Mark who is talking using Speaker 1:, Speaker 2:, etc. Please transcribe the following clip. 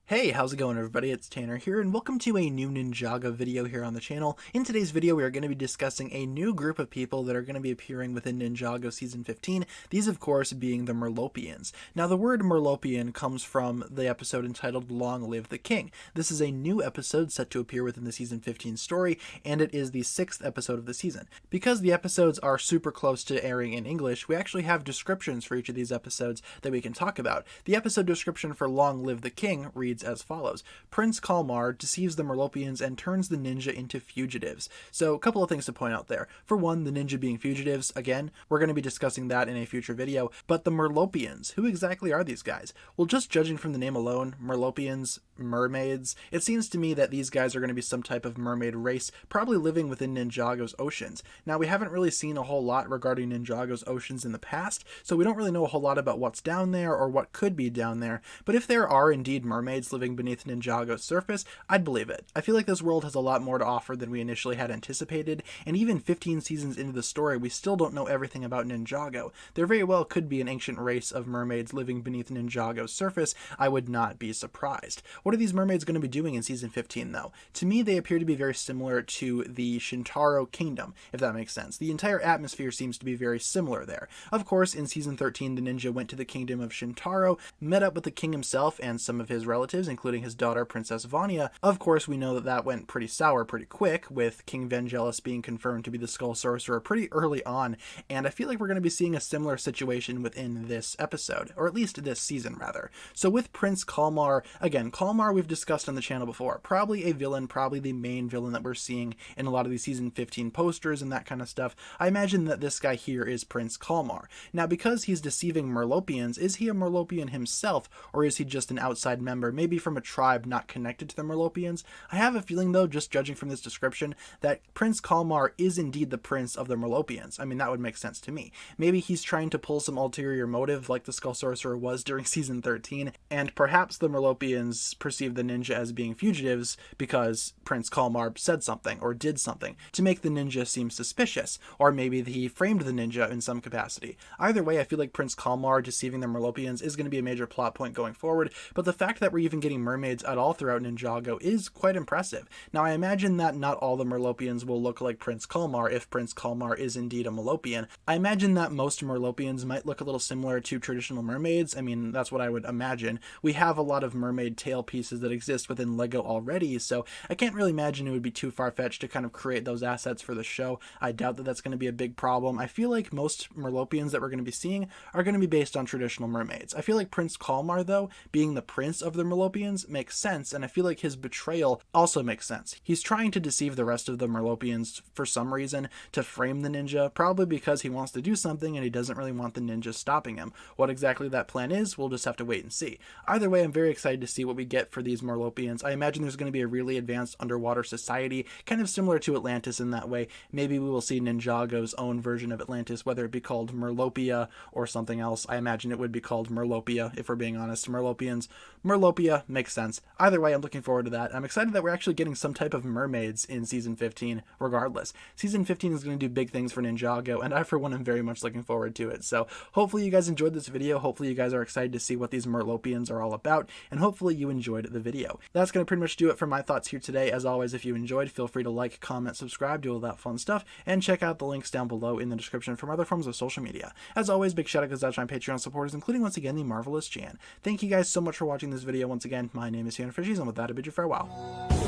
Speaker 1: Hey, how's it going everybody? It's Tanner here and welcome to a new Ninjago video here on the channel. In today's video we are going to be discussing a new group of people that are going to be appearing within Ninjago Season 15, these of course being the Merlopians. Now the word Merlopian comes from the episode entitled Long Live the King. This is a new episode set to appear within the Season 15 story, and it is the 6th episode of the season. Because the episodes are super close to airing in English, we actually have descriptions for each of these episodes that we can talk about. The episode description for Long Live the King reads as follows. Prince Kalmar deceives the Merlopians and turns the ninja into fugitives. So a couple of things to point out there. For one, the ninja being fugitives, again, we're going to be discussing that in a future video, but the Merlopians, who exactly are these guys? Well, just judging from the name alone, Merlopians, mermaids, it seems to me that these guys are going to be some type of mermaid race, probably living within Ninjago's oceans. Now, we haven't really seen a whole lot regarding Ninjago's oceans in the past, so we don't really know a whole lot about what's down there or what could be down there, but if there are indeed mermaids living beneath Ninjago's surface, I'd believe it. I feel like this world has a lot more to offer than we initially had anticipated, and even 15 seasons into the story, we still don't know everything about Ninjago. There very well could be an ancient race of mermaids living beneath Ninjago's surface. I would not be surprised. What are these mermaids going to be doing in Season 15, though? To me, they appear to be very similar to the Shintaro Kingdom, if that makes sense. The entire atmosphere seems to be very similar there. Of course, in Season 13, the ninja went to the kingdom of Shintaro, met up with the king himself and some of his relatives, including his daughter, Princess Vanya. Of course, we know that that went pretty sour pretty quick, with King Vangelis being confirmed to be the Skull Sorcerer pretty early on, and I feel like we're going to be seeing a similar situation within this episode, or at least this season, rather. So with Prince Kalmar, again, Kalmar we've discussed on the channel before, probably a villain, probably the main villain that we're seeing in a lot of these Season 15 posters and that kind of stuff. I imagine that this guy here is Prince Kalmar. Now, because he's deceiving Merlopians, is he a Merlopian himself, or is he just an outside member, maybe from a tribe not connected to the Merlopians? I have a feeling, though, just judging from this description, that Prince Kalmar is indeed the prince of the Merlopians. I mean, that would make sense to me. Maybe he's trying to pull some ulterior motive like the Skull Sorcerer was during Season 13, and perhaps the Merlopians perceive the ninja as being fugitives because Prince Kalmar said something or did something to make the ninja seem suspicious, or maybe he framed the ninja in some capacity. Either way, I feel like Prince Kalmar deceiving the Merlopians is going to be a major plot point going forward, but the fact that we're even getting mermaids at all throughout Ninjago is quite impressive. Now, I imagine that not all the Merlopians will look like Prince Kalmar if Prince Kalmar is indeed a Merlopian. I imagine that most Merlopians might look a little similar to traditional mermaids. I mean, that's what I would imagine. We have a lot of mermaid tail pieces that exist within LEGO already, so I can't really imagine it would be too far-fetched to kind of create those assets for the show. I doubt that that's going to be a big problem. I feel like most Merlopians that we're going to be seeing are going to be based on traditional mermaids. I feel like Prince Kalmar, though, being the prince of the Merlopians, makes sense, and I feel like his betrayal also makes sense. He's trying to deceive the rest of the Merlopians for some reason to frame the ninja, probably because he wants to do something and he doesn't really want the ninja stopping him. What exactly that plan is, we'll just have to wait and see. Either way, I'm very excited to see what we get for these Merlopians. I imagine there's going to be a really advanced underwater society, kind of similar to Atlantis in that way. Maybe we will see Ninjago's own version of Atlantis, whether it be called Merlopia or something else. I imagine it would be called Merlopia, if we're being honest. Merlopians, Merlopia makes sense. Either way, I'm looking forward to that. I'm excited that we're actually getting some type of mermaids in Season 15, regardless. Season 15 is going to do big things for Ninjago, and I, for one, am very much looking forward to it. So hopefully you guys enjoyed this video. Hopefully you guys are excited to see what these Merlopians are all about, and hopefully you enjoyed the video. That's going to pretty much do it for my thoughts here today. As always, if you enjoyed, feel free to like, comment, subscribe, do all that fun stuff, and check out the links down below in the description from other forms of social media. As always, big shout out goes out to my Patreon supporters, including once again the marvelous Jan. Thank you guys so much for watching this video. Once again, my name is TannerFishies, and with that, I bid you farewell.